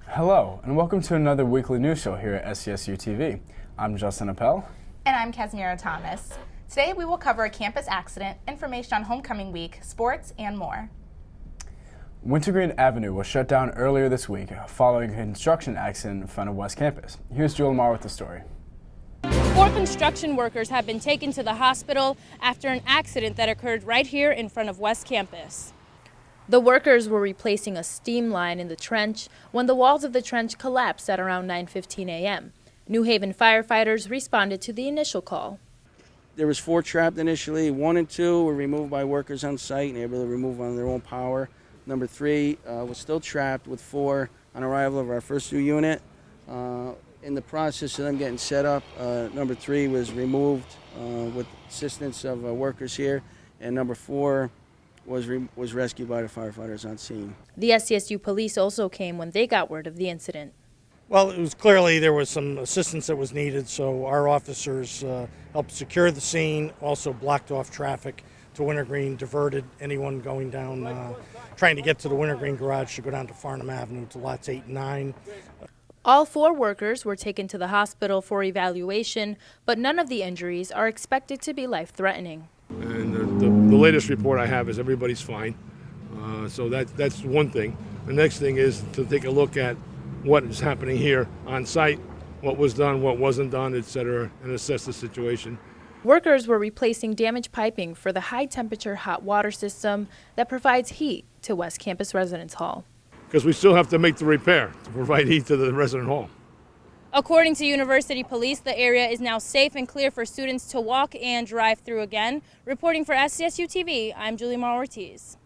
Hello, and welcome to another weekly news show here at SCSU TV. I'm Justin Appel. And I'm Casimira Thomas. Today we will cover a campus accident, information on homecoming week, sports, and more. Wintergreen Avenue was shut down earlier this week following a construction accident in front of West Campus. Here's Joel Lamar with the story. 4 construction workers have been taken to the hospital after an accident that occurred right here in front of West Campus. The workers were replacing a steam line in the trench when the walls of the trench collapsed at around 9:15 a.m. New Haven firefighters responded to the initial call. There was 4 trapped initially. 1 and 2 were removed by workers on site and able to remove on their own power. Number 3 was still trapped with 4 on arrival of our first 2 unit. In the process of them getting set up, number 3 was removed with assistance of workers here, and number 4 was rescued by the firefighters on scene. The SCSU police also came when they got word of the incident. Well, it was clearly there was some assistance that was needed, so our officers helped secure the scene, also blocked off traffic to Wintergreen, diverted anyone going down, trying to get to the Wintergreen garage to go down to Farnham Avenue to lots 8 and 9. All 4 workers were taken to the hospital for evaluation, but none of the injuries are expected to be life-threatening. And the latest report I have is everybody's fine. So that's one thing. The next thing is to take a look at what is happening here on site, what was done, what wasn't done, etc., and assess the situation. Workers were replacing damaged piping for the high-temperature hot water system that provides heat to West Campus Residence Hall. Because we still have to make the repair to provide heat to the resident hall. According to University Police, the area is now safe and clear for students to walk and drive through again. Reporting for SCSU TV, I'm Julie Mar Ortiz.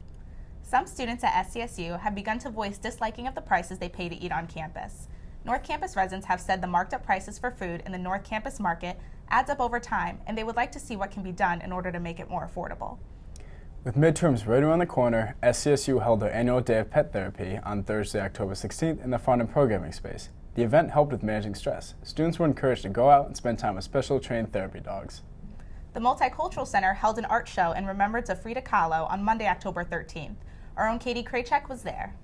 Some students at SCSU have begun to voice disliking of the prices they pay to eat on campus. North Campus residents have said the marked up prices for food in the North Campus market adds up over time, and they would like to see what can be done in order to make it more affordable. With midterms right around the corner, SCSU held their annual Day of Pet Therapy on Thursday, October 16th in the Farnham Programming Space. The event helped with managing stress. Students were encouraged to go out and spend time with special trained therapy dogs. The Multicultural Center held an art show in remembrance of Frida Kahlo on Monday, October 13th. Our own Katie Kraychek was there.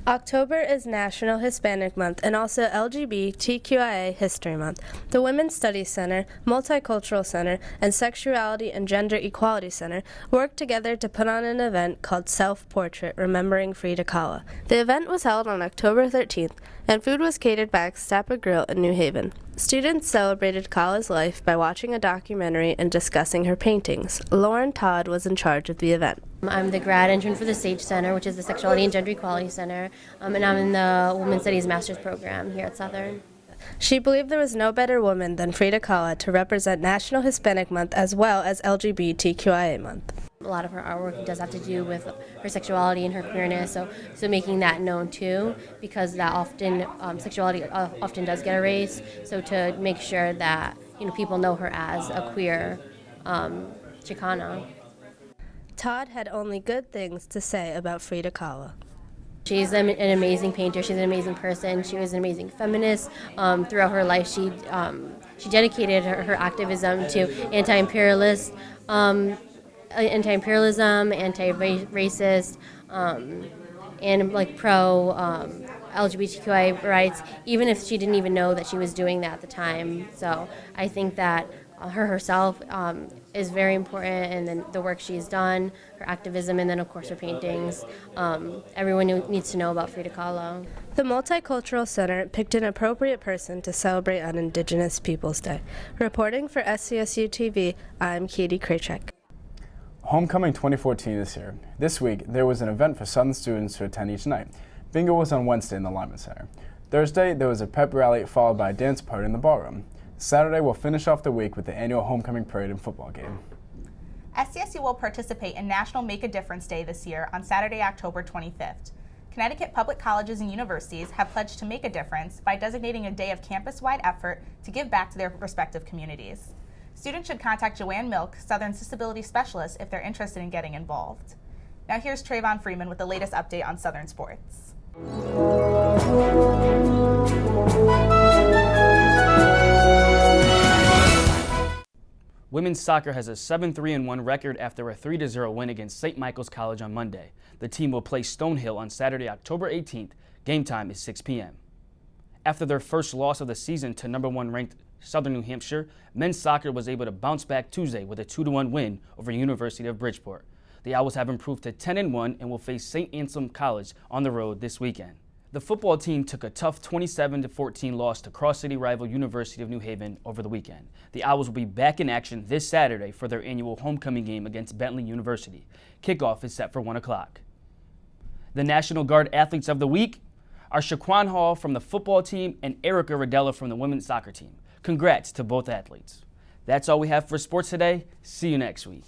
October is National Hispanic Month and also LGBTQIA History Month. The Women's Studies Center, Multicultural Center, and Sexuality and Gender Equality Center worked together to put on an event called Self-Portrait Remembering Frida Kahlo. The event was held on October 13th, and food was catered by Extapa Grill in New Haven. Students celebrated Kahlo's life by watching a documentary and discussing her paintings. Lauren Todd was in charge of the event. I'm the grad intern for the SAGE Center, which is the Sexuality and Gender Equality Center, and I'm in the Women's Studies Master's program here at Southern. She believed there was no better woman than Frida Kahlo to represent National Hispanic Month as well as LGBTQIA Month. A lot of her artwork does have to do with her sexuality and her queerness, so making that known too, because that often sexuality often does get erased. So to make sure that people know her as a queer Chicana. Todd had only good things to say about Frida Kahlo. She's an amazing painter. She's an amazing person. She was an amazing feminist. Throughout her life, she dedicated her activism to anti-imperialism, anti-racist, and pro LGBTQI rights, even if she didn't even know that she was doing that at the time. So I think that her herself is very important, and then the work she's done, her activism, and then of course her paintings. Everyone needs to know about Frida Kahlo. The Multicultural Center picked an appropriate person to celebrate on Indigenous Peoples Day. Reporting for SCSU TV, I'm Katie Kraychek. Homecoming 2014 is here. This week, there was an event for Southern students to attend each night. Bingo was on Wednesday in the Lyman Center. Thursday, there was a pep rally followed by a dance party in the ballroom. Saturday, we'll finish off the week with the annual homecoming parade and football game. SCSU will participate in National Make a Difference Day this year on Saturday, October 25th. Connecticut public colleges and universities have pledged to make a difference by designating a day of campus-wide effort to give back to their respective communities. Students should contact Joanne Milk, Southern's disability specialist, if they're interested in getting involved. Now here's Trayvon Freeman with the latest update on Southern sports. Women's soccer has a 7-3-1 record after a 3-0 win against St. Michael's College on Monday. The team will play Stonehill on Saturday, October 18th. Game time is 6 p.m. After their first loss of the season to number 1 ranked Southern New Hampshire, men's soccer was able to bounce back Tuesday with a 2-1 win over University of Bridgeport. The Owls have improved to 10-1 and will face St. Anselm College on the road this weekend. The football team took a tough 27-14 loss to cross-city rival University of New Haven over the weekend. The Owls will be back in action this Saturday for their annual homecoming game against Bentley University. Kickoff is set for 1 o'clock. The National Guard athletes of the week are Shaquan Hall from the football team and Erica Rodella from the women's soccer team. Congrats to both athletes. That's all we have for sports today. See you next week.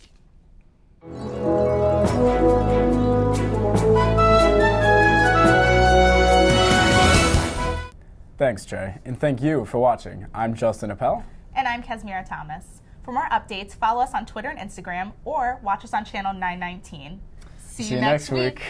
Thanks, Jay, and thank you for watching. I'm Justin Appel. And I'm Kesmira Thomas. For more updates, follow us on Twitter and Instagram or watch us on channel 919. See you next week.